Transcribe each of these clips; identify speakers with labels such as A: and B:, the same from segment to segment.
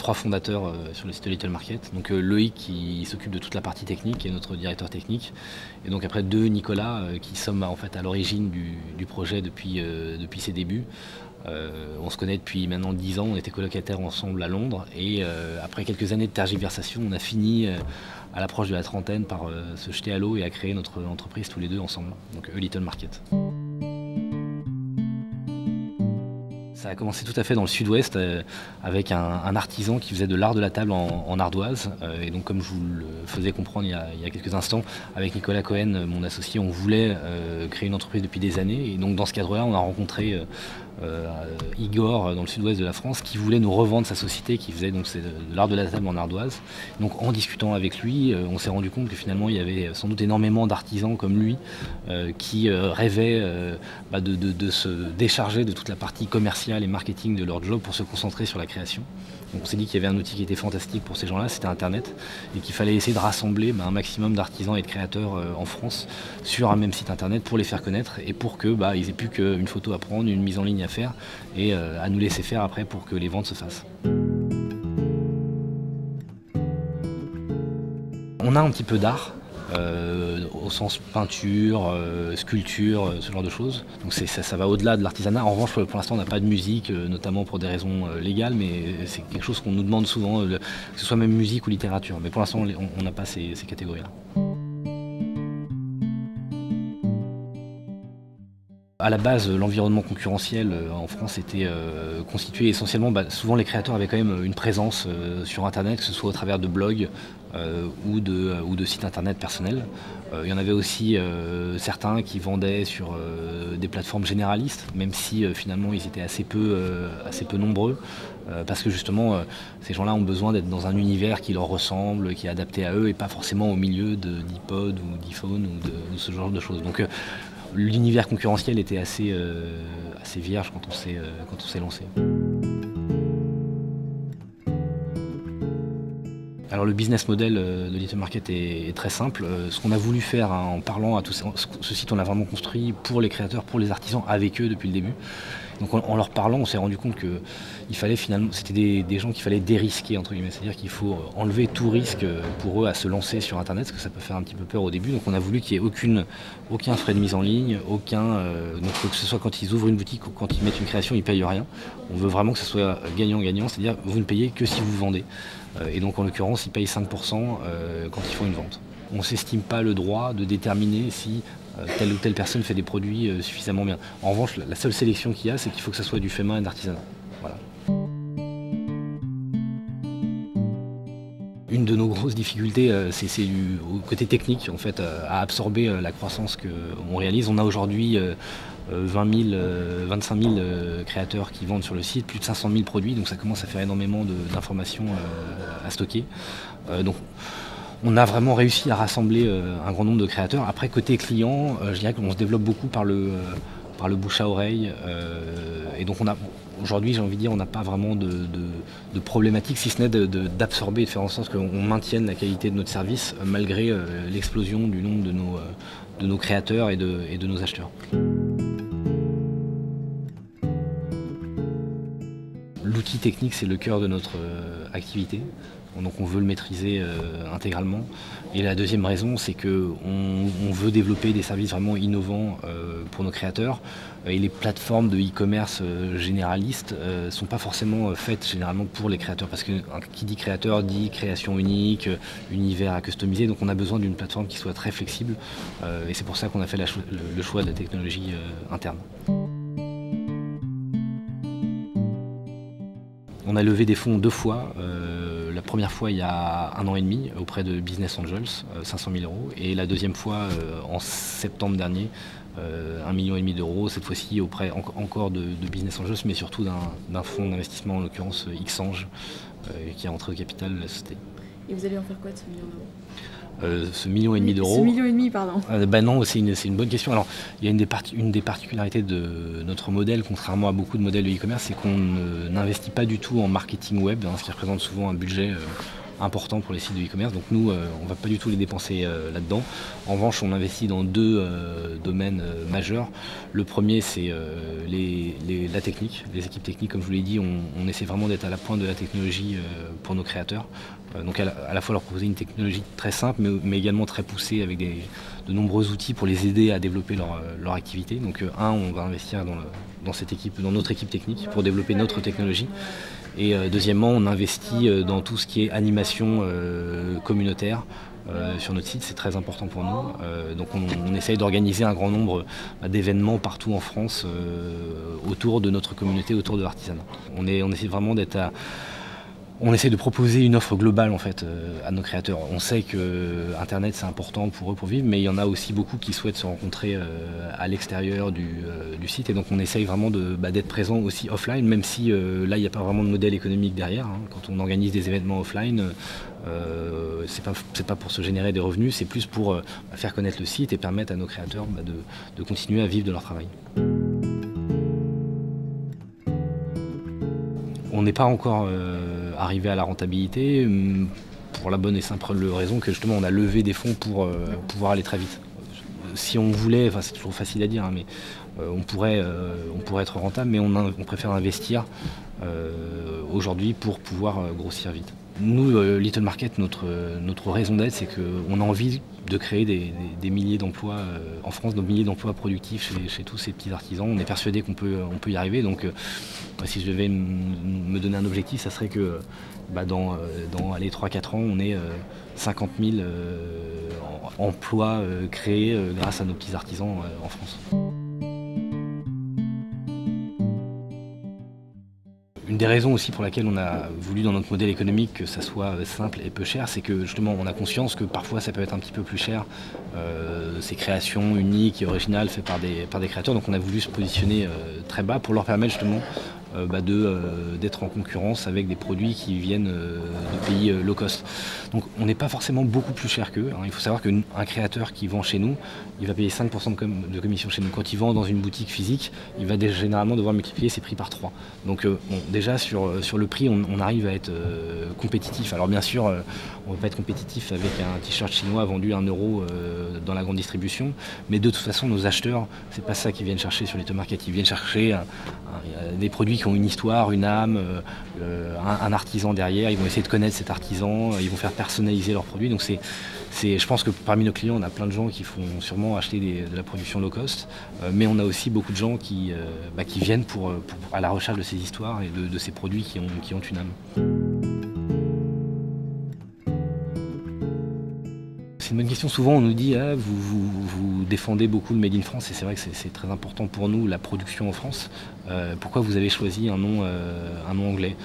A: 3 fondateurs sur le site de Little Market. Donc Loïc qui s'occupe de toute la partie technique, qui est notre directeur technique. Et donc après Nicolas, qui sommes en fait à l'origine du projet depuis ses débuts. On se connaît depuis maintenant 10 ans, on était colocataires ensemble à Londres. Et après quelques années de tergiversation, on a fini à l'approche de la trentaine par se jeter à l'eau et à créer notre entreprise tous les deux ensemble. Donc Little Market. Ça a commencé tout à fait dans le sud-ouest avec un artisan qui faisait de l'art de la table en ardoise. Et donc comme je vous le faisais comprendre il y a quelques instants, avec Nicolas Cohen, mon associé, on voulait créer une entreprise depuis des années. Et donc dans ce cadre-là, on a rencontré Igor dans le sud-ouest de la France qui voulait nous revendre sa société qui faisait donc de l'art de la table en ardoise. Donc en discutant avec lui, on s'est rendu compte que finalement il y avait sans doute énormément d'artisans comme lui qui rêvaient de se décharger de toute la partie commerciale et marketing de leur job pour se concentrer sur la création. Donc on s'est dit qu'il y avait un outil qui était fantastique pour ces gens-là, c'était Internet, et qu'il fallait essayer de rassembler un maximum d'artisans et de créateurs en France sur un même site Internet pour les faire connaître et pour qu'ils aient plus qu'une photo à prendre, une mise en ligne à faire et à nous laisser faire après pour que les ventes se fassent. On a un petit peu d'art. Au sens peinture, sculpture, ce genre de choses. Donc ça va au-delà de l'artisanat. En revanche, pour l'instant, on n'a pas de musique, notamment pour des raisons légales, mais c'est quelque chose qu'on nous demande souvent, que ce soit même musique ou littérature. Mais pour l'instant, on n'a pas ces catégories-là. À la base, l'environnement concurrentiel en France était constitué essentiellement, souvent les créateurs avaient quand même une présence sur Internet, que ce soit au travers de blogs ou de sites Internet personnels. Il y en avait aussi certains qui vendaient sur des plateformes généralistes, même si finalement ils étaient assez peu nombreux, parce que justement ces gens-là ont besoin d'être dans un univers qui leur ressemble, qui est adapté à eux et pas forcément au milieu d'iPod ou d'iPhone ou de ce genre de choses. Donc, l'univers concurrentiel était assez vierge quand on s'est lancé. Alors le business model de Little Market est très simple. Ce qu'on a voulu faire en parlant à tous ce site, on l'a vraiment construit pour les créateurs, pour les artisans, avec eux depuis le début. Donc en leur parlant, on s'est rendu compte que il fallait finalement, c'était des gens qu'il fallait dérisquer entre guillemets, c'est-à-dire qu'il faut enlever tout risque pour eux à se lancer sur Internet, parce que ça peut faire un petit peu peur au début. Donc on a voulu qu'il n'y ait aucun frais de mise en ligne, donc que ce soit quand ils ouvrent une boutique ou quand ils mettent une création, ils ne payent rien. On veut vraiment que ce soit gagnant-gagnant, c'est-à-dire vous ne payez que si vous vendez. Et donc en l'occurrence, ils payent 5% quand ils font une vente. On ne s'estime pas le droit de déterminer si telle ou telle personne fait des produits suffisamment bien. En revanche, la seule sélection qu'il y a, c'est qu'il faut que ça soit du fait main et d'artisanat. Voilà. Une de nos grosses difficultés, c'est au côté technique, en fait, à absorber la croissance qu'on réalise. On a aujourd'hui 25 000 créateurs qui vendent sur le site, plus de 500 000 produits, donc ça commence à faire énormément d'informations à stocker. Donc, on a vraiment réussi à rassembler un grand nombre de créateurs. Après, côté client, je dirais qu'on se développe beaucoup par le bouche à oreille. Et donc aujourd'hui, j'ai envie de dire, on n'a pas vraiment de problématique, si ce n'est d'absorber et de faire en sorte qu'on maintienne la qualité de notre service malgré l'explosion du nombre de nos créateurs et de nos acheteurs. L'outil technique, c'est le cœur de notre activité. Donc on veut le maîtriser intégralement. Et la deuxième raison, c'est qu'on veut développer des services vraiment innovants pour nos créateurs. Et les plateformes de e-commerce généralistes ne sont pas forcément faites généralement pour les créateurs. Parce que qui dit créateur dit création unique, univers à customiser. Donc on a besoin d'une plateforme qui soit très flexible. Et c'est pour ça qu'on a fait le choix de la technologie interne. On a levé des fonds 2 fois. La première fois il y a 1 an et demi auprès de Business Angels, 500 000 €. Et la deuxième fois en septembre dernier, 1,5 million d'euros, cette fois-ci auprès encore de Business Angels, mais surtout d'un fonds d'investissement, en l'occurrence Xange, qui est rentré au capital de la société.
B: Et vous allez en faire quoi de ce million d'euros ?
A: Ce 1,5 million d'euros.
B: Ce 1,5 million, pardon.
A: Non, c'est une bonne question. Alors, il y a une des particularités de notre modèle, contrairement à beaucoup de modèles de e-commerce, c'est qu'on n'investit pas du tout en marketing web, ce qui représente souvent un budget importants pour les sites de e-commerce. Donc nous, on ne va pas du tout les dépenser là-dedans. En revanche, on investit dans deux domaines majeurs. Le premier, c'est la technique, les équipes techniques. Comme je vous l'ai dit, on essaie vraiment d'être à la pointe de la technologie pour nos créateurs. Donc à la fois leur proposer une technologie très simple, mais également très poussée avec de nombreux outils pour les aider à développer leur activité. Donc on va investir dans cette équipe, dans notre équipe technique pour développer notre technologie. Et deuxièmement, on investit dans tout ce qui est animation communautaire sur notre site, c'est très important pour nous. Donc on essaye d'organiser un grand nombre d'événements partout en France autour de notre communauté, autour de l'artisanat. On essaie vraiment on essaie de proposer une offre globale en fait à nos créateurs. On sait que Internet c'est important pour eux pour vivre, mais il y en a aussi beaucoup qui souhaitent se rencontrer à l'extérieur du site, et donc on essaye vraiment d'être présent aussi offline, même si là il n'y a pas vraiment de modèle économique derrière. Quand on organise des événements offline, c'est pas pour se générer des revenus, c'est plus pour faire connaître le site et permettre à nos créateurs de continuer à vivre de leur travail. On n'est pas encore arrivé à la rentabilité pour la bonne et simple raison que justement on a levé des fonds pour pouvoir aller très vite. Si on voulait, enfin c'est toujours facile à dire, mais on pourrait être rentable, mais on préfère investir aujourd'hui pour pouvoir grossir vite. Nous, Little Market, notre raison d'être, c'est qu'on a envie de créer des milliers d'emplois en France, des milliers d'emplois productifs chez tous ces petits artisans. On est persuadé qu'on peut y arriver. Donc, si je devais me donner un objectif, ça serait que dans 3-4 ans, on ait 50 000 emplois créés grâce à nos petits artisans en France. Une des raisons aussi pour laquelle on a voulu dans notre modèle économique que ça soit simple et peu cher, c'est que justement on a conscience que parfois ça peut être un petit peu plus cher, ces créations uniques et originales faites par des créateurs. Donc on a voulu se positionner très bas pour leur permettre justement d'être en concurrence avec des produits qui viennent de pays low cost. Donc on n'est pas forcément beaucoup plus cher qu'eux. Il faut savoir qu'un créateur qui vend chez nous, il va payer 5% de commission chez nous. Quand il vend dans une boutique physique, il va généralement devoir multiplier ses prix par 3. Donc déjà sur le prix, on arrive à être compétitif. Alors bien sûr, on ne va pas être compétitif avec un t-shirt chinois vendu à 1 € dans la grande distribution, mais de toute façon nos acheteurs, c'est pas ça qu'ils viennent chercher sur Little Market. Ils viennent chercher des produits qui ont une histoire, une âme, un artisan derrière. Ils vont essayer de connaître cet artisan, ils vont faire personnaliser leurs produits. Donc je pense que parmi nos clients, on a plein de gens qui font sûrement acheter de la production low cost, mais on a aussi beaucoup de gens qui viennent à la recherche de ces histoires et de ces produits qui ont une âme. C'est une bonne question. Souvent on nous dit vous défendez beaucoup le Made in France, et c'est vrai que c'est très important pour nous, la production en France. Pourquoi vous avez choisi un nom anglais ?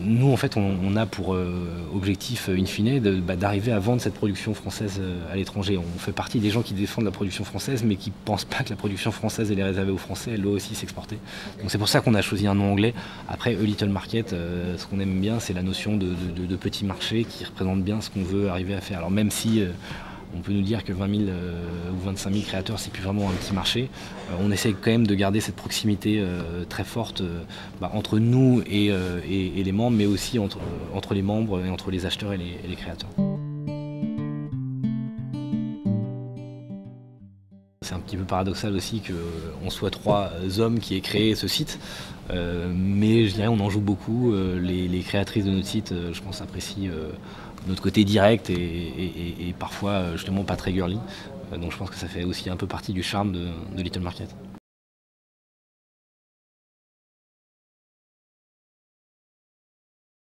A: Nous en fait on a pour objectif in fine d'arriver à vendre cette production française à l'étranger. On fait partie des gens qui défendent la production française, mais qui ne pensent pas que la production française elle est réservée aux Français, elle doit aussi s'exporter. Donc c'est pour ça qu'on a choisi un nom anglais. Après Little Market, ce qu'on aime bien, c'est la notion de petit marché qui représente bien ce qu'on veut arriver à faire. Alors même si on peut nous dire que 20 000 ou 25 000 créateurs, c'est plus vraiment un petit marché. On essaie quand même de garder cette proximité très forte entre nous et les membres, mais aussi entre les membres et entre les acheteurs et les créateurs. C'est un petit peu paradoxal aussi qu'on soit 3 hommes qui aient créé ce site, mais je dirais on en joue beaucoup. Les créatrices de notre site, je pense, apprécient notre côté direct et parfois justement pas très girly. Donc je pense que ça fait aussi un peu partie du charme de Little Market.